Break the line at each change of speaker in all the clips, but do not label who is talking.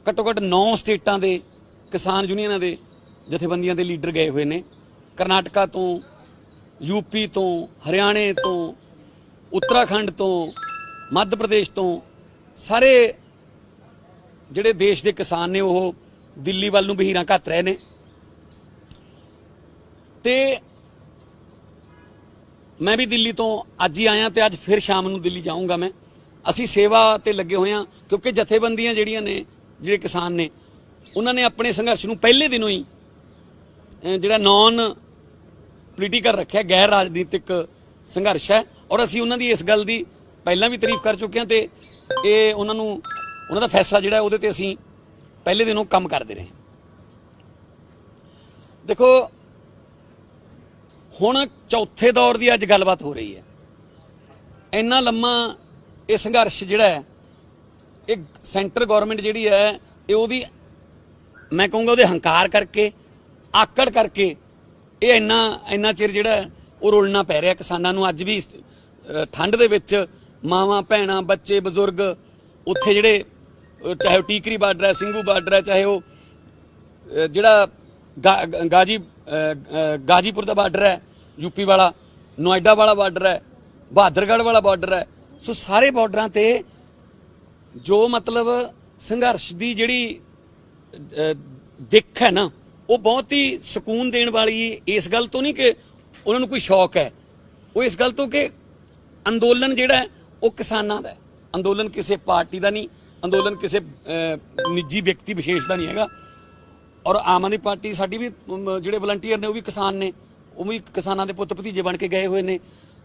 घट्टो घट्ट 9 स्टेटां दे किसान यूनियनां दे जथेबंदियां दे लीडर गए हुए ने। करनाटका तो, यूपी तो, हरियाणे तो, उत्तराखंड तो, मध्य प्रदेश तो सारे ਜਿਹੜੇ देश के किसान ने वो दिल्ली ਵੱਲ ਨੂੰ ਬਹੀਰਾਂ ਘੱਤ ਰਹੇ ਨੇ। ਤੇ मैं भी दिल्ली तो अज ही आया तो अज फिर शाम ਨੂੰ दिल्ली जाऊँगा मैं। ਅਸੀਂ सेवा ਤੇ ਲੱਗੇ ਹੋਏ ਹਾਂ क्योंकि जथेबंदियां ਜਿਹੜੀਆਂ ਨੇ ਜਿਹੜੇ किसान ने उन्होंने अपने संघर्ष ਨੂੰ ਪਹਿਲੇ ਦਿਨੋਂ ਹੀ ਜਿਹੜਾ नॉन पोलीटिकल रखा, गैर राजनीतिक संघर्ष है। और ਅਸੀਂ ਉਹਨਾਂ ਦੀ ਇਸ ਗੱਲ ਦੀ ਪਹਿਲਾਂ ਵੀ ਤਾਰੀਫ ਕਰ ਚੁੱਕੇ ਹਾਂ ਤੇ ਇਹ ਉਹਨਾਂ ਦਾ फैसला ਜਿਹੜਾ ਉਹਦੇ ਤੇ ਅਸੀਂ ਪਹਿਲੇ ਦਿਨੋਂ ਕੰਮ ਕਰਦੇ ਰਹੇ। देखो ਹੁਣ चौथे दौर की अज गलबात हो रही है। इन्ना लम्मा ये संघर्ष जिहड़ा है ये सेंटर गौरमेंट जिहड़ी है ये उहदी मैं कहूँगा उहदे हंकार करके, आकड़ करके ये इन्ना चिर जिहड़ा वो रुलना पै रहा किसानां नूं। अज भी ठंड दे विच मावां भैणां बच्चे बजुर्ग उत्थे जिहड़े चाहे वो टीकरी बार्डर है, सिंघू बार्डर है, चाहे वो जिहड़ा गाजीपुर का बार्डर है, यूपी वाला, नोएडा वाला बार्डर है, बहादरगढ़ वाला बार्डर है। सो सारे बार्डरां ते जो मतलब संघर्ष की जिहड़ी दिख है ना वो बहुत ही सुकून देने वाली। इस गल तो नहीं कि उन्होंने कोई शौक है, वो इस गल तो कि अंदोलन जिहड़ा है वो किसानां दा है। अंदोलन किसी पार्टी का नहीं, अंदोलन किसी निजी व्यक्ति विशेष का नहीं हैगा। और आम आदमी पार्टी साडी भी जिहड़े वलंटीयर ने वो भी किसान ने, वो भी किसानां दे पुत्त भतीजे बन के गए हुए ने।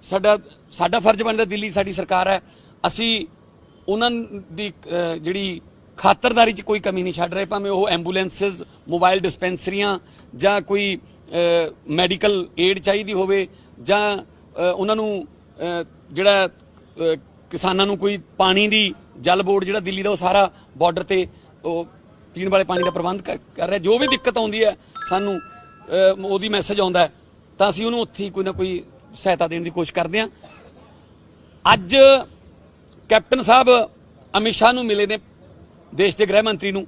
साडा फर्ज बनदा, दिल्ली साडी सरकार है, असी उन्हां दी जिहड़ी खातरदारी च कोई कमी नहीं छड्ड रहे। भावें वो एंबूलेंसिस, मोबाइल डिस्पेंसरियां जां कोई मैडिकल एड चाहिदी होवे जां उन्हां नूं जिहड़ा किसानां नूं कोई पानी दी जल बोर्ड जिहड़ा दिल्ली दा वो सारा बॉर्डर ते पीण वाले पानी का प्रबंध कर रहा। जो भी दिक्कत आउंदी है सानूं ओहदी मैसेज आउंदा है तां असीं उहनूं उत्थे कोई ना कोई सहायता देने की कोशिश करते हैं। अज कैप्टन साहब अमित शाह नूं मिले ने, देश के गृह मंत्री नूं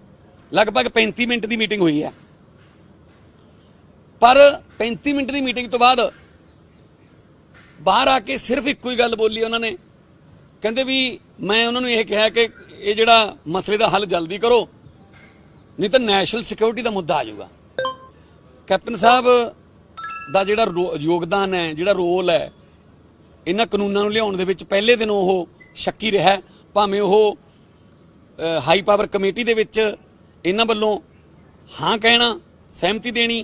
लगभग 35 मिनट की मीटिंग हुई है। पर 35 मिनट की मीटिंग तो बाद बाहर आके सिर्फ एक ही गल बोली उन्होंने, कहते भी मैं उन्होंने यह कहा कि ये जिहड़ा मसले का हल जल्दी करो नहीं तो नैशनल सिक्योरिटी का मुद्दा आ जाऊगा। कैप्टन साहब का जिहड़ा योगदान है, जिहड़ा रोल है इन्हां कानूनां नूं लियाउण दे विच पहले दिन वो शक्की रहा। भावें वो हाई पावर कमेटी दे विच इन्हां वल्लों हाँ कहना, सहमति देनी,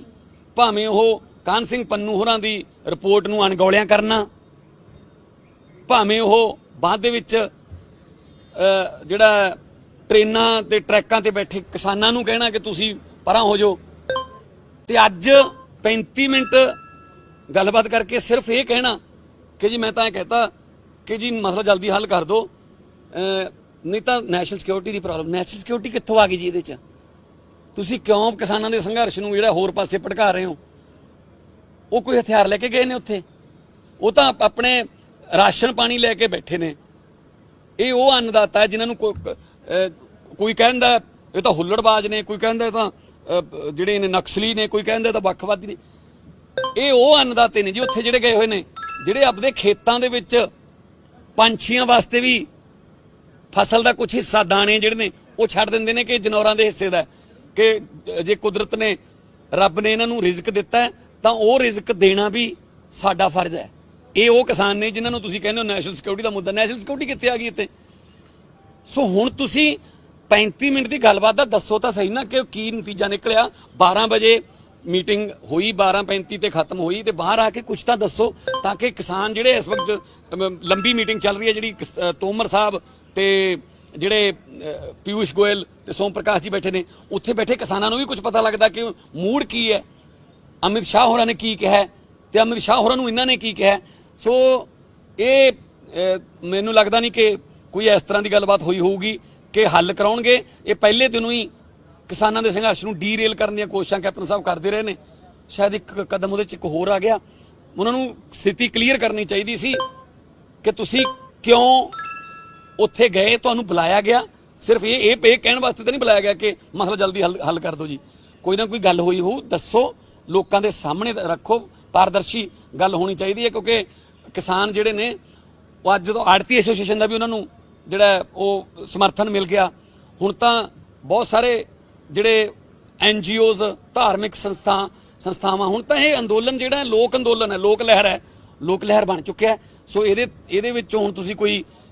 भावें वो कान सिंह पन्नू होरां दी रिपोर्ट नूं अणगौलियां करना, भावें वो बाद दे विच जिहड़ा ट्रेनां ते ट्रैकां ते बैठे किसानां नूं कहना कि तुसीं परां हो जाओ। ते अज 35 मिनट गलबात करके सिर्फ ये कहना कि जी मैं तो कहता कि जी मसला जल्दी हल कर दो नहीं तो नैशनल सिक्योरिटी की प्रॉब्लम। नैशनल सिक्योरिटी कित्थों आ गई जी? ये तुसीं क्यों किसानां दे संघर्ष नूं जिहड़ा होर पासे भटका रहे हो? वो कोई हथियार लैके गए ने उत्थे? वो तो अपने राशन पानी लैके बैठे ने। ये वो अन्नदाता है जिन्होंने कोई कहंदा ये तो हुल्लड़बाज ने, कोई कहंदा तो जिहड़े ने नक्सली ने, कोई कहंदा तो वक्खवादी ने। ये वो अन्नदाते ने जी उत्थे जिहड़े गए हुए ने, जिहड़े अपने खेतां दे विच पंछियां वास्ते भी फसल का कुछ हिस्सा दाने जिहड़े ने वो छड्ड दिंदे ने कि जनौरां दे हिस्से दा कि जे कुदरत ने रब ने इन्हां नूं रिज़क दिता है तां वो रिज़क देना भी साडा फर्ज है। ये वो किसान ने जिन्हां नूं तुसीं कहंदे हो नैशनल सिक्योरिटी का मुद्दा। नैशनल सिक्योरिटी कित्थे आ गई इत्थे? सो हुण तुसीं 35 मिनट की गलबात दा दसो तो सही ना कि की नतीजा निकलिया। 12 बजे मीटिंग हुई, 12:35 ते खत्म हुई, तो बाहर आके कुछ तो दसो ताकि किसान जिहड़े इस वक्त लंबी मीटिंग चल रही है जिहड़ी तोमर साहब ते जिहड़े पीयूष गोयल ते सोम प्रकाश जी बैठे ने, उत्थे बैठे किसानां नूं भी कुछ पता लगदा कि मूड की है, अमित शाह होरां ने की कहा ते अमित शाह होरां नूं इन्हां ने की कहा। सो ये मैनूं लगदा नहीं कि कोई इस तरह की गलबात हुई होगी कि हल कराउणगे। ये पहले दिनों ही किसानों के संघर्ष नूं डीरेल करने दी कोशिशां कैप्टन साहब करते रहे ने। शायद एक कदम उहदे च एक होर आ गया। उन्होंने स्थिति क्लीयर करनी चाहिए सी कि तुसीं क्यों उत्थे गए, तुहानूं बुलाया गया, ਸਿਰਫ ਇਹ ਕਹਿਣ ਵਾਸਤੇ ਤਾਂ ਨਹੀਂ ਬੁਲਾਇਆ ਗਿਆ ਕਿ ਮਸਲਾ ਜਲਦੀ ਹੱਲ ਕਰ ਦਿਓ ਜੀ। ਕੋਈ ਨਾ ਕੋਈ ਗੱਲ ਹੋਈ ਹੋਊ, ਦੱਸੋ, ਲੋਕਾਂ ਦੇ ਸਾਹਮਣੇ ਰੱਖੋ, ਪਾਰਦਰਸ਼ੀ ਗੱਲ ਹੋਣੀ ਚਾਹੀਦੀ ਹੈ। ਕਿਉਂਕਿ ਕਿਸਾਨ ਜਿਹੜੇ ਨੇ ਉਹ ਅੱਜ ਜਦੋਂ ਆੜਤੀ ਐਸੋਸੀਏਸ਼ਨ ਦਾ ਵੀ ਉਹਨਾਂ ਨੂੰ ਜਿਹੜਾ ਉਹ ਸਮਰਥਨ ਮਿਲ ਗਿਆ, ਹੁਣ ਤਾਂ ਬਹੁਤ ਸਾਰੇ ਜਿਹੜੇ NGOs ਧਾਰਮਿਕ ਸੰਸਥਾਵਾਂ, ਹੁਣ ਤਾਂ ਇਹ ਅੰਦੋਲਨ ਜਿਹੜਾ ਲੋਕ ਅੰਦੋਲਨ ਹੈ, ਲੋਕ ਲਹਿਰ ਹੈ, ਲੋਕ ਲਹਿਰ ਬਣ ਚੁੱਕਿਆ। ਸੋ ਇਹਦੇ ਵਿੱਚੋਂ ਹੁਣ ਤੁਸੀਂ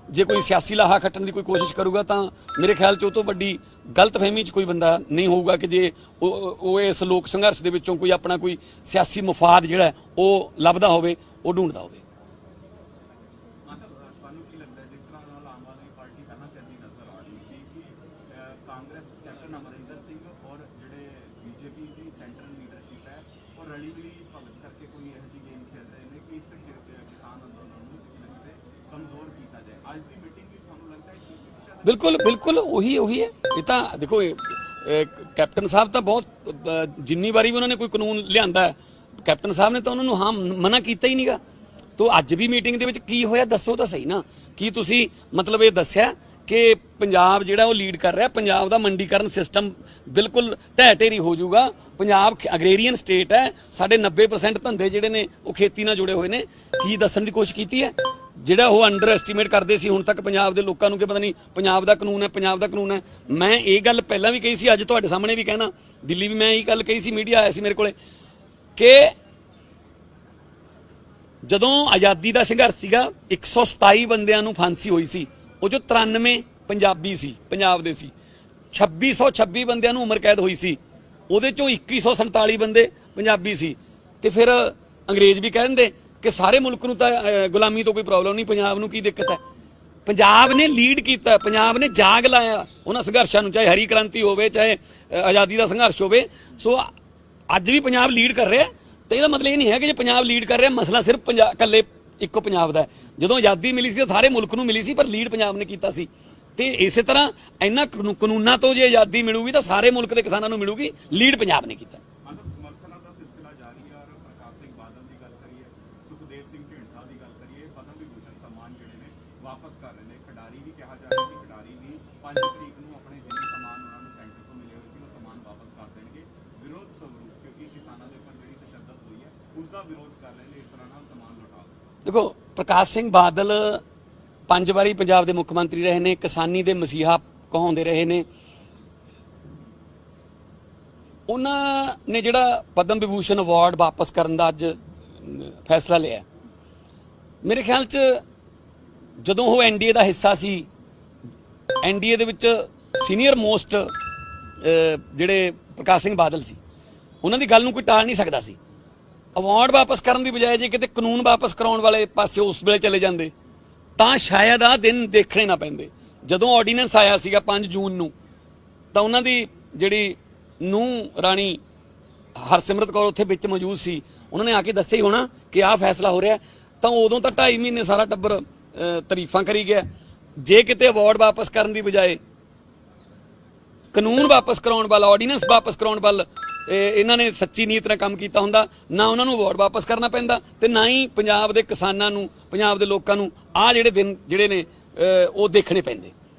ਜੇ ਕੋਈ ਸਿਆਸੀ ਲਾਹਾ ਖੱਟਣ ਦੀ ਕੋਈ ਕੋਸ਼ਿਸ਼ ਕਰੂਗਾ ਤਾਂ ਮੇਰੇ ਖਿਆਲ 'ਚ ਉਹ ਤੋਂ ਵੱਡੀ ਗਲਤਫਹਿਮੀ 'ਚ ਕੋਈ ਬੰਦਾ ਨਹੀਂ ਹੋਊਗਾ ਕਿ ਜੇ ਉਹ ਇਸ ਲੋਕ ਸੰਘਰਸ਼ ਦੇ ਵਿੱਚੋਂ ਕੋਈ ਆਪਣਾ ਕੋਈ ਸਿਆਸੀ ਮੁਫਾਦ ਜਿਹੜਾ ਉਹ ਲੱਭਦਾ ਹੋਵੇ, ਉਹ ਢੂੰਡਦਾ ਹੋਵੇ।
ਤੁਹਾਨੂੰ ਕੀ ਲੱਗਦਾ ਜਿਸ ਤਰ੍ਹਾਂ ਨਾਲ ਆਮ ਆਦਮੀ ਪਾਰਟੀ ਪਹਿਲਾਂ ਕਹਿੰਦੀ ਨਜ਼ਰ ਆ ਰਹੀ ਸੀ ਕਿ ਕਾਂਗਰਸ ਕੈਪਟਨ ਅਮਰਿੰਦਰ ਸਿੰਘ ਔਰ ਜਿਹੜੇ BJP ਦੀ ਸੈਂਟਰਲ ਲੀਡਰਸ਼ਿਪ ਹੈ ਉਹ ਰਲੀ ਮਿਲੀ ਭਗਤ ਕਰਕੇ ਕੋਈ ਇਹੋ ਜਿਹੀ ਗੇਮ ਖੇਡ ਰਹੇ ਨੇ ਕਿ ਇਸ ਕਿਸਾਨ ਅੰਦੋਲਨ ਨੂੰ ਕਮਜ਼ੋਰ ਕੀਤਾ ਜਾਏ। ਅੱਜ ਦੀ ਮੀਟਿੰਗ ਵੀ ਤੁਹਾਨੂੰ ਲੱਗਦਾ ਹੈ ਕਿ
ਬਿਲਕੁਲ ਉਹੀ ਹੈ। ਇਹ ਤਾਂ ਦੇਖੋ ਕੈਪਟਨ ਸਾਹਿਬ ਤਾਂ ਬਹੁਤ ਜਿੰਨੀ ਵਾਰੀ ਵੀ ਉਹਨਾਂ ਨੇ ਕੋਈ ਕਾਨੂੰਨ ਲਿਆਂਦਾ, ਕੈਪਟਨ ਸਾਹਿਬ ਨੇ ਤਾਂ ਉਹਨਾਂ ਨੂੰ ਹਾਂ ਮਨਾ ਕੀਤਾ ਹੀ ਨਹੀਂਗਾ। ਤੋ ਅੱਜ ਵੀ ਮੀਟਿੰਗ ਦੇ ਵਿੱਚ ਕੀ ਹੋਇਆ ਦੱਸੋ ਤਾਂ ਸਹੀ ਨਾ। ਕੀ ਤੁਸੀਂ ਮਤਲਬ ਇਹ ਦੱਸਿਆ ਕਿ ਪੰਜਾਬ ਜਿਹੜਾ ਉਹ ਲੀਡ ਕਰ ਰਿਹਾ, ਪੰਜਾਬ ਦਾ ਮੰਡੀਕਰਨ ਸਿਸਟਮ ਬਿਲਕੁਲ ਢਹਿ ਢੇਰੀ ਹੋ ਜਾਊਗਾ, ਪੰਜਾਬ ਅਗਰੇਰੀਅਨ ਸਟੇਟ ਹੈ, ਸਾਡੇ 90% ਧੰਦੇ ਜਿਹੜੇ ਨੇ ਉਹ ਖੇਤੀ ਨਾਲ ਜੁੜੇ ਹੋਏ ਨੇ। ਕੀ ਦੱਸਣ ਦੀ ਕੋਸ਼ਿਸ਼ ਕੀਤੀ ਹੈ? ਜਿਹੜਾ ਉਹ ਅੰਡਰ ਐਸਟੀਮੇਟ ਕਰਦੇ ਸੀ ਹੁਣ ਤੱਕ ਪੰਜਾਬ ਦੇ ਲੋਕਾਂ ਨੂੰ ਕਿ ਪਤਾ ਨਹੀਂ ਪੰਜਾਬ ਦਾ ਕਾਨੂੰਨ ਹੈ, ਪੰਜਾਬ ਦਾ ਕਾਨੂੰਨ ਹੈ। ਮੈਂ ਇਹ ਗੱਲ ਪਹਿਲਾਂ ਵੀ ਕਹੀ ਸੀ, ਅੱਜ ਤੁਹਾਡੇ ਸਾਹਮਣੇ ਵੀ ਕਹਿਣਾ, ਦਿੱਲੀ ਵੀ ਮੈਂ ਇਹ ਗੱਲ ਕਹੀ ਸੀ, ਮੀਡੀਆ ਆਇਆ ਸੀ ਮੇਰੇ ਕੋਲੇ ਕਿ ਜਦੋਂ ਆਜ਼ਾਦੀ ਦਾ ਸੰਘਰਸ਼ ਸੀਗਾ 127 ਬੰਦਿਆਂ ਨੂੰ ਫਾਂਸੀ ਹੋਈ ਸੀ, ਉਹ ਜੋ 93 ਪੰਜਾਬੀ ਸੀ, ਪੰਜਾਬ ਦੇ ਸੀ। 2626 ਬੰਦਿਆਂ ਨੂੰ ਉਮਰ ਕੈਦ ਹੋਈ ਸੀ, ਉਹਦੇ ਚੋਂ 2147 ਬੰਦੇ ਪੰਜਾਬੀ ਸੀ। ਤੇ ਫਿਰ ਅੰਗਰੇਜ਼ ਵੀ ਕਹਿ ਦਿੰਦੇ ਕਿ ਸਾਰੇ ਮੁਲਕ ਨੂੰ ਤਾਂ ਗੁਲਾਮੀ ਤੋਂ ਕੋਈ ਪ੍ਰੋਬਲਮ ਨਹੀਂ, ਪੰਜਾਬ ਨੂੰ ਕੀ ਦਿੱਕਤ ਹੈ। ਪੰਜਾਬ ਨੇ ਲੀਡ ਕੀਤਾ, ਪੰਜਾਬ ਨੇ ਜਾਗ ਲਾਇਆ ਉਹਨਾਂ ਸੰਘਰਸ਼ਾਂ ਨੂੰ, ਚਾਹੇ ਹਰੀ ਕ੍ਰਾਂਤੀ ਹੋਵੇ, ਚਾਹੇ ਆਜ਼ਾਦੀ ਦਾ ਸੰਘਰਸ਼ ਹੋਵੇ। ਸੋ ਅੱਜ ਵੀ ਪੰਜਾਬ ਲੀਡ ਕਰ ਰਿਹਾ। ਤੇ ਇਹਦਾ ਮਤਲਬ ਇਹ ਨਹੀਂ ਹੈ ਕਿ ਜੇ ਪੰਜਾਬ ਲੀਡ ਕਰ ਰਿਹਾ ਮਸਲਾ ਸਿਰਫ ਇਕੱਲੇ ਇੱਕੋ ਪੰਜਾਬ ਦਾ ਹੈ। ਜਦੋਂ ਆਜ਼ਾਦੀ ਮਿਲੀ ਸੀ ਤਾਂ ਸਾਰੇ ਮੁਲਕ ਨੂੰ ਮਿਲੀ ਸੀ, ਪਰ ਲੀਡ ਪੰਜਾਬ ਨੇ ਕੀਤਾ ਸੀ। ਤੇ ਇਸੇ ਤਰ੍ਹਾਂ ਇਹਨਾਂ ਕਾਨੂੰਨਾਂ ਤੋਂ ਜੇ ਆਜ਼ਾਦੀ ਮਿਲੂਗੀ ਤਾਂ ਸਾਰੇ ਮੁਲਕ ਦੇ ਕਿਸਾਨਾਂ ਨੂੰ ਮਿਲੂਗੀ, ਲੀਡ ਪੰਜਾਬ ਨੇ ਕੀਤਾ।
ਸਮਰਥਨਾਂ ਦਾ ਸਿਲਸਿਲਾ ਜਾਰੀ ਹੈ। ਔਰ ਪ੍ਰਕਾਸ਼ ਸਿੰਘ ਬਾਦਲ ਦੀ ਗੱਲ ਕਰੀਏ, ਸੁਖਦੇਵ ਸਿੰਘ ਢੀਂਡਸਾ ਦੀ ਗੱਲ ਕਰੀਏ, ਪਦਮ ਵਿਭੂਸ਼ਣ ਸਨਮਾਨ ਜਿਹੜੇ ਨੇ ਵਾਪਸ ਕਰ ਰਹੇ ਨੇ। ਖਿਡਾਰੀ ਵੀ ਕਿਹਾ ਜਾ ਰਿਹਾ ਕਿ ਖਿਡਾਰੀ ਵੀ 5 ਤਰੀਕ ਨੂੰ ਆਪਣੇ ਜਿਹੜੇ ਸਨਮਾਨ ਉਹਨਾਂ ਨੂੰ ਸੈਂਟਰ ਤੋਂ ਮਿਲੇ ਹੋਏ ਸੀ ਉਹ ਸਨਮਾਨ ਵਾਪਸ ਕਰ ਦੇਣਗੇ। ਵਿਰੋਧ ਸਵਰੂਪ ਕਿਉਂਕਿ ਕਿਸਾਨਾਂ ਦੇ ਉੱਪਰ ਜਿਹੜੀ ਤਸ਼ੱਦਦ ਹੋਈ ਹੈ ਉਸ ਦਾ ਵਿਰੋਧ ਕਰ ਰਹੇ ਨੇ, ਇਸ ਤਰ੍ਹਾਂ ਨਾਲ ਸਨਮਾਨ ਲੁਟਾ ਦਿਓ।
ਦੇਖੋ, ਪ੍ਰਕਾਸ਼ ਸਿੰਘ ਬਾਦਲ 5 ਵਾਰੀ ਪੰਜਾਬ ਦੇ ਮੁੱਖ ਮੰਤਰੀ ਰਹੇ ਨੇ, ਕਿਸਾਨੀ ਦੇ ਮਸੀਹਾ ਕਹਾਉਂਦੇ ਰਹੇ ਨੇ। ਉਹਨਾਂ ਨੇ ਜਿਹੜਾ ਪਦਮ ਵਿਭੂਸ਼ਣ ਅਵਾਰਡ ਵਾਪਸ ਕਰਨ ਦਾ ਅੱਜ ਫੈਸਲਾ ਲਿਆ, ਮੇਰੇ ਖਿਆਲ 'ਚ ਜਦੋਂ ਉਹ NDA ਦਾ ਹਿੱਸਾ ਸੀ, NDA ਦੇ ਵਿੱਚ ਸੀਨੀਅਰ ਮੋਸਟ ਜਿਹੜੇ ਪ੍ਰਕਾਸ਼ ਸਿੰਘ ਬਾਦਲ ਸੀ, ਉਹਨਾਂ ਦੀ ਗੱਲ ਨੂੰ ਕੋਈ ਟਾਲ ਨਹੀਂ ਸਕਦਾ ਸੀ। ਅਵਾਰਡ ਵਾਪਸ ਕਰਨ ਦੀ ਬਜਾਏ ਜੇ ਕਿਤੇ ਕਾਨੂੰਨ ਵਾਪਸ ਕਰਾਉਣ ਵਾਲੇ ਪਾਸੇ ਉਸ ਵੇਲੇ ਚਲੇ ਜਾਂਦੇ ਤਾਂ ਸ਼ਾਇਦ ਆਹ ਦਿਨ ਦੇਖਣੇ ਨਾ ਪੈਂਦੇ। ਜਦੋਂ ਆਰਡੀਨੈਂਸ ਆਇਆ ਸੀਗਾ 5 ਜੂਨ ਨੂੰ, ਤਾਂ ਉਹਨਾਂ ਦੀ ਜਿਹੜੀ ਨੂੰਹ ਰਾਣੀ ਹਰਸਿਮਰਤ ਕੌਰ ਉੱਥੇ ਵਿੱਚ ਮੌਜੂਦ ਸੀ, ਉਹਨਾਂ ਨੇ ਆ ਕੇ ਦੱਸਿਆ ਹੀ ਹੋਣਾ ਕਿ ਆਹ ਫੈਸਲਾ ਹੋ ਰਿਹਾ। ਤਾਂ ਉਦੋਂ ਤਾਂ 2.5 ਮਹੀਨੇ ਸਾਰਾ ਟੱਬਰ ਤਾਰੀਫਾਂ ਕਰੀ ਗਿਆ। ਜੇ ਕਿਤੇ ਅਵਾਰਡ ਵਾਪਸ ਕਰਨ ਦੀ ਬਜਾਏ ਕਾਨੂੰਨ ਵਾਪਸ ਕਰਾਉਣ ਵੱਲ, ਆਰਡੀਨੈਂਸ ਵਾਪਸ ਕਰਾਉਣ ਵੱਲ ਇਹਨਾਂ ਨੇ ਸੱਚੀ ਨੀਅਤ ਨਾਲ ਕੰਮ ਕੀਤਾ ਹੁੰਦਾ, ਨਾ ਉਹਨਾਂ ਨੂੰ ਅਵਾਰਡ ਵਾਪਸ ਕਰਨਾ ਪੈਂਦਾ ਤੇ ਨਾ ਹੀ ਪੰਜਾਬ ਦੇ ਕਿਸਾਨਾਂ ਨੂੰ, ਪੰਜਾਬ ਦੇ ਲੋਕਾਂ ਨੂੰ ਆਹ ਜਿਹੜੇ ਦਿਨ ਜਿਹੜੇ ਨੇ ਉਹ ਦੇਖਣੇ ਪੈਂਦੇ।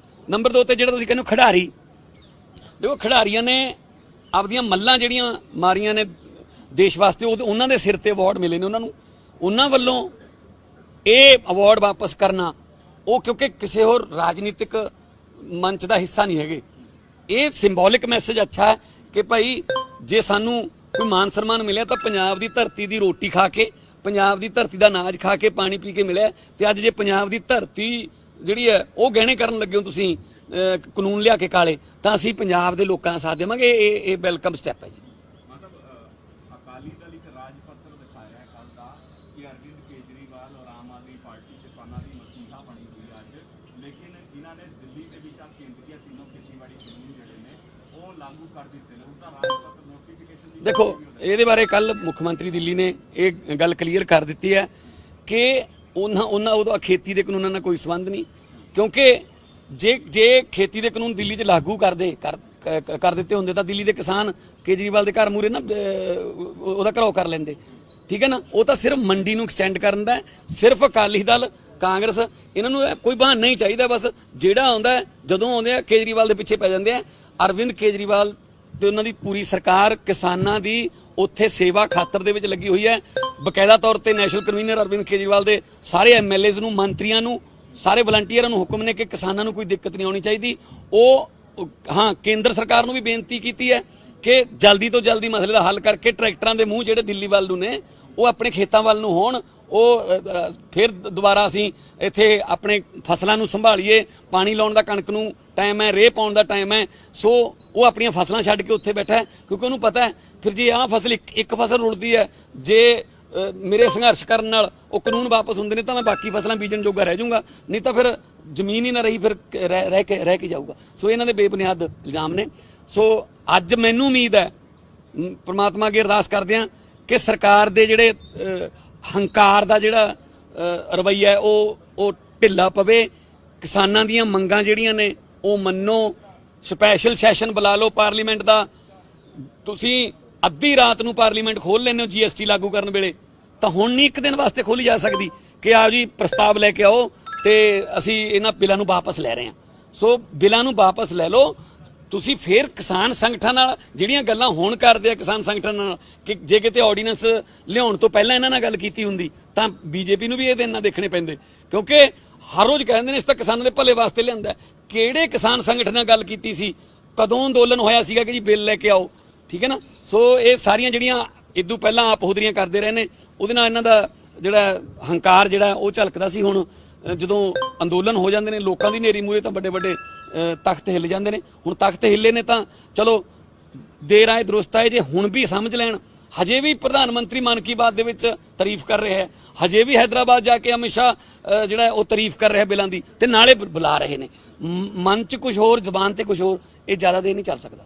ਨੰਬਰ 2 ਤੇ ਜਿਹੜਾ ਤੁਸੀਂ ਕਹਿੰਦੇ ਹੋ ਖਿਡਾਰੀ, ਦੇਖੋ ਖਿਡਾਰੀਆਂ ਨੇ ਆਪਦੀਆਂ ਮੱਲਾਂ ਜਿਹੜੀਆਂ ਮਾਰੀਆਂ ਨੇ ਦੇਸ਼ ਵਾਸਤੇ, ਉਹਨਾਂ ਦੇ ਸਿਰ ਤੇ ਅਵਾਰਡ ਮਿਲੇ ਨੇ ਉਹਨਾਂ ਨੂੰ। ਉਹਨਾਂ ਵੱਲੋਂ ਇਹ ਅਵਾਰਡ ਵਾਪਸ ਕਰਨਾ, ਉਹ ਕਿਉਂਕਿ ਕਿਸੇ ਹੋਰ ਰਾਜਨੀਤਿਕ ਮੰਚ ਦਾ ਹਿੱਸਾ ਨਹੀਂ ਹੈਗੇ। ਇਹ ਸਿੰਬੋਲਿਕ ਮੈਸੇਜ ਅੱਛਾ ਹੈ ਕਿ ਭਾਈ ਜੇ ਸਾਨੂੰ ਕੋਈ ਮਾਨ ਸਨਮਾਨ ਮਿਲਿਆ ਤਾਂ ਪੰਜਾਬ ਦੀ ਧਰਤੀ ਦੀ ਰੋਟੀ ਖਾ ਕੇ, ਪੰਜਾਬ ਦੀ ਧਰਤੀ ਦਾ ਅਨਾਜ ਖਾ ਕੇ, ਪਾਣੀ ਪੀ ਕੇ ਮਿਲਿਆ। ਤੇ ਅੱਜ ਜੇ ਪੰਜਾਬ ਦੀ ਧਰਤੀ ਜਿਹੜੀ ਹੈ ਉਹ ਗਹਿਣੇ ਕਰਨ ਲੱਗੇ ਹੋ ਤੁਸੀਂ ਕਾਨੂੰਨ ਲਿਆ ਕੇ ਕਾਲੇ, ਤਾਂ ਅਸੀਂ ਪੰਜਾਬ ਦੇ ਲੋਕਾਂ ਦਾ ਸਾਥ ਦੇਵਾਂਗੇ। ਇਹ ਵੈਲਕਮ ਸਟੈਪ ਹੈ ਜੀ।
ਮਤਲਬ ਅਕਾਲੀ ਦਲ ਇੱਕ ਰਾਜ ਪੱਤਰ ਦਿਖਾਇਆ ਹੈ ਕੱਲ ਦਾ ਕਿ ਅਰਵਿੰਦ ਕੇਜਰੀਵਾਲ ਔਰ ਆਮ ਆਦਮੀ ਪਾਰਟੀ ਕਿਸਾਨਾਂ ਦੀ ਮਸੀਹਾ ਬਣੀ ਹੋਈ ਅੱਜ, ਲੇਕਿਨ ਇਹਨਾਂ ਨੇ ਦਿੱਲੀ ਦੇ ਵਿੱਚ ਆ ਕੇਂਦਰੀ ਤਿੰਨੋਂ ਖੇਤੀਬਾੜੀ ਕਾਨੂੰਨ ਜਿਹੜੇ ਨੇ ਉਹ ਲਾਗੂ ਕਰ ਦਿੱਤੇ ਨੇ। ਉਸਦਾ ਰਾਜ ਪੱਤਰ ਨੋਟੀਫਿਕੇਸ਼ਨ ਦੀ
ਦੇਖੋ, ਇਹਦੇ ਬਾਰੇ ਕੱਲ ਮੁੱਖ ਮੰਤਰੀ ਦਿੱਲੀ ਨੇ ਇਹ ਗੱਲ ਕਲੀਅਰ ਕਰ ਦਿੱਤੀ ਹੈ ਕਿ ਉਹਦਾ ਖੇਤੀ ਦੇ ਕਾਨੂੰਨਾਂ ਨਾਲ ਕੋਈ ਸੰਬੰਧ ਨਹੀਂ। ਕਿਉਂਕਿ ਜੇ ਖੇਤੀ ਦੇ ਕਾਨੂੰਨ ਦਿੱਲੀ 'ਚ ਲਾਗੂ ਕਰ ਦਿੱਤੇ ਹੁੰਦੇ ਤਾਂ ਦਿੱਲੀ ਦੇ ਕਿਸਾਨ ਕੇਜਰੀਵਾਲ ਦੇ ਘਰ ਮੂਹਰੇ ਨਾ ਉਹਦਾ ਘਰਾਓ ਕਰ ਲੈਂਦੇ। ਠੀਕ ਹੈ ਨਾ। ਉਹ ਤਾਂ ਸਿਰਫ ਮੰਡੀ ਨੂੰ ਐਕਸਟੈਂਡ ਕਰਨ ਦਾ, ਸਿਰਫ ਅਕਾਲੀ ਦਲ ਕਾਂਗਰਸ ਇਹਨਾਂ ਨੂੰ ਕੋਈ ਬਹਾਨਾ ਹੀ ਚਾਹੀਦਾ, ਬਸ ਜਿਹੜਾ ਆਉਂਦਾ ਜਦੋਂ ਆਉਂਦੇ ਆ ਕੇਜਰੀਵਾਲ ਦੇ ਪਿੱਛੇ ਪੈ ਜਾਂਦੇ ਆ। ਅਰਵਿੰਦ ਕੇਜਰੀਵਾਲ ਤੇ ਉਹਨਾਂ ਦੀ ਪੂਰੀ ਸਰਕਾਰ ਕਿਸਾਨਾਂ ਦੀ ਉੱਥੇ ਸੇਵਾ ਖਾਤਰ ਦੇ ਵਿੱਚ ਲੱਗੀ ਹੋਈ ਹੈ। ਬਕਾਇਦਾ ਤੌਰ ਤੇ ਨੈਸ਼ਨਲ ਕਨਵੀਨਰ ਅਰਵਿੰਦ ਕੇਜਰੀਵਾਲ ਦੇ ਸਾਰੇ ਐਮਐਲਏਜ਼ ਨੂੰ, ਮੰਤਰੀਆਂ ਨੂੰ, ਸਾਰੇ ਵਲੰਟੀਅਰਾਂ ਨੂੰ ਹੁਕਮ ਨੇ ਕਿ ਕਿਸਾਨਾਂ ਨੂੰ ਕੋਈ ਦਿੱਕਤ ਨਹੀਂ ਆਉਣੀ ਚਾਹੀਦੀ। ਉਹ ਹਾਂ ਕੇਂਦਰ ਸਰਕਾਰ ਨੂੰ ਵੀ ਬੇਨਤੀ ਕੀਤੀ ਹੈ ਕਿ ਜਲਦੀ ਤੋਂ ਜਲਦੀ ਮਸਲੇ ਦਾ ਹੱਲ ਕਰਕੇ ਟਰੈਕਟਰਾਂ ਦੇ ਮੂੰਹ ਜਿਹੜੇ ਦਿੱਲੀ ਵੱਲ ਨੂੰ ਨੇ ਉਹ ਆਪਣੇ ਖੇਤਾਂ ਵੱਲ ਨੂੰ ਹੋਣ, ਉਹ ਫਿਰ ਦੁਬਾਰਾ ਅਸੀਂ ਇੱਥੇ ਆਪਣੇ ਫਸਲਾਂ ਨੂੰ ਸੰਭਾਲੀਏ। ਪਾਣੀ ਲਾਉਣ ਦਾ ਕਣਕ ਨੂੰ ਟਾਈਮ ਹੈ, ਰੇਹ ਪਾਉਣ ਦਾ ਟਾਈਮ ਹੈ, ਸੋ ਉਹ ਆਪਣੀਆਂ ਫਸਲਾਂ ਛੱਡ ਕੇ ਉੱਥੇ ਬੈਠਾ ਹੈ ਕਿਉਂਕਿ ਉਹਨੂੰ ਪਤਾ ਹੈ ਫਿਰ ਜੇ ਆਹ ਫਸਲ ਇੱਕ ਫਸਲ ਰੁਲਦੀ ਹੈ, ਜੇ ਮੇਰੇ ਸੰਘਰਸ਼ ਕਰਨ ਨਾਲ ਉਹ ਕਾਨੂੰਨ ਵਾਪਸ ਹੁੰਦੇ ਨੇ ਤਾਂ ਮੈਂ ਬਾਕੀ ਫਸਲਾਂ ਬੀਜਣ ਜੋਗਾ ਰਹਿ ਜਾਊਂਗਾ, ਨਹੀਂ ਤਾਂ ਫਿਰ ਜ਼ਮੀਨ ਹੀ ਨਾ ਰਹੀ, ਫਿਰ ਰਹਿ ਕੇ ਜਾਊਗਾ। ਸੋ ਇਹਨਾਂ ਦੇ ਬੇਬੁਨਿਆਦ ਇਲਜ਼ਾਮ ਨੇ। ਸੋ ਅੱਜ ਮੈਨੂੰ ਉਮੀਦ ਹੈ, ਪ੍ਰਮਾਤਮਾ ਅੱਗੇ ਅਰਦਾਸ ਕਰਦੇ ਹਾਂ ਕਿ ਸਰਕਾਰ ਦੇ ਜਿਹੜੇ ਹੰਕਾਰ ਦਾ ਜਿਹੜਾ ਰਵੱਈਆ ਹੈ ਉਹ ਢਿੱਲਾ ਪਵੇ। ਕਿਸਾਨਾਂ ਦੀਆਂ ਮੰਗਾਂ ਜਿਹੜੀਆਂ ਨੇ ਉਹ ਮੰਨੋ। ਸਪੈਸ਼ਲ ਸੈਸ਼ਨ ਬੁਲਾ ਲਓ ਪਾਰਲੀਮੈਂਟ ਦਾ। ਤੁਸੀਂ ਅੱਧੀ ਰਾਤ ਨੂੰ ਪਾਰਲੀਮੈਂਟ ਖੋਲ ਲੈਂਦੇ ਹੋ ਜੀਐਸਟੀ ਲਾਗੂ ਕਰਨ ਵੇਲੇ, ਤਾਂ ਹੁਣ ਨਹੀਂ ਇੱਕ ਦਿਨ ਵਾਸਤੇ ਖੋਲੀ ਜਾ ਸਕਦੀ ਕਿ ਆਓ ਜੀ ਪ੍ਰਸਤਾਵ ਲੈ ਕੇ ਆਓ ਤੇ ਅਸੀਂ ਇਹਨਾਂ ਬਿੱਲਾਂ ਨੂੰ ਵਾਪਸ ਲੈ ਰਹੇ ਹਾਂ। ਸੋ ਬਿੱਲਾਂ ਨੂੰ ਵਾਪਸ ਲੈ ਲਓ। ਤੁਸੀਂ ਫਿਰ ਕਿਸਾਨ ਸੰਗਠਨ ਨਾਲ ਜਿਹੜੀਆਂ ਗੱਲਾਂ ਹੁਣ ਕਰਦੇ ਆ ਕਿਸਾਨ ਸੰਗਠਨ ਨਾਲ ਕਿ ਜੇ ਕਿਤੇ ਆਰਡੀਨੈਂਸ ਲਿਆਉਣ ਤੋਂ ਪਹਿਲਾਂ ਇਹਨਾਂ ਨਾਲ ਗੱਲ ਕੀਤੀ ਹੁੰਦੀ ਤਾਂ ਬੀਜੇਪੀ ਨੂੰ ਵੀ ਇਹ ਦਿਨ ਨਾ ਦੇਖਣੇ ਪੈਂਦੇ, ਕਿਉਂਕਿ ਹਰ ਰੋਜ਼ ਕਹਿੰਦੇ ਨੇ ਇਸ ਤਾਂ ਕਿਸਾਨਾਂ ਦੇ ਭਲੇ ਵਾਸਤੇ ਲਿਆਂਦਾ। ਕਿਹੜੇ ਕਿਸਾਨ ਸੰਗਠਨ ਨਾਲ ਗੱਲ ਕੀਤੀ ਸੀ? ਕਦੋਂ ਅੰਦੋਲਨ ਹੋਇਆ ਸੀਗਾ ਕਿ ਜੀ ਬਿੱਲ ਲੈ ਕੇ ਆਓ? ਠੀਕ ਹੈ ਨਾ। ਸੋ ਇਹ ਸਾਰੀਆਂ ਜਿਹੜੀਆਂ ਇਦੋਂ ਪਹਿਲਾਂ ਆਪ ਹੁਦਰੀਆਂ ਕਰਦੇ ਰਹੇ ਨੇ, ਉਹਦੇ ਨਾਲ ਇਹਨਾਂ ਦਾ ਜਿਹੜਾ ਹੰਕਾਰ ਜਿਹੜਾ ਉਹ ਝਲਕਦਾ ਸੀ। ਹੁਣ ਜਦੋਂ ਅੰਦੋਲਨ ਹੋ ਜਾਂਦੇ ਨੇ ਲੋਕਾਂ ਦੀ ਨੇਰੀ ਮੂਹਰੇ ਤਾਂ ਵੱਡੇ ਵੱਡੇ ਤਖਤ ਹਿੱਲ ਜਾਂਦੇ ਨੇ। ਹੁਣ ਤਖਤ ਹਿੱਲੇ ਨੇ ਤਾਂ ਚਲੋ ਦੇਰ ਆਏ ਦਰੁਸਤ ਆਏ, ਜੇ ਹੁਣ ਵੀ ਸਮਝ ਲੈਣ। ਹਜੇ ਵੀ ਪ੍ਰਧਾਨ ਮੰਤਰੀ ਮਨ ਕੀ ਬਾਤ ਦੇ ਵਿੱਚ ਤਾਰੀਫ ਕਰ ਰਿਹਾ ਹੈ, ਹਜੇ ਵੀ ਹੈਦਰਾਬਾਦ ਜਾ ਕੇ ਅਮਿਤ ਸ਼ਾਹ ਜਿਹੜਾ ਉਹ ਤਾਰੀਫ ਕਰ ਰਿਹਾ ਬਿੱਲਾਂ ਦੀ, ਤੇ ਨਾਲੇ ਬੁਲਾ ਰਹੇ ਨੇ। ਮਨ 'ਚ ਕੁਝ ਹੋਰ, ਜ਼ਬਾਨ ਤੇ ਕੁਝ ਹੋਰ, ਇਹ ਜ਼ਿਆਦਾ ਦੇਰ ਨਹੀਂ ਚੱਲ ਸਕਦਾ।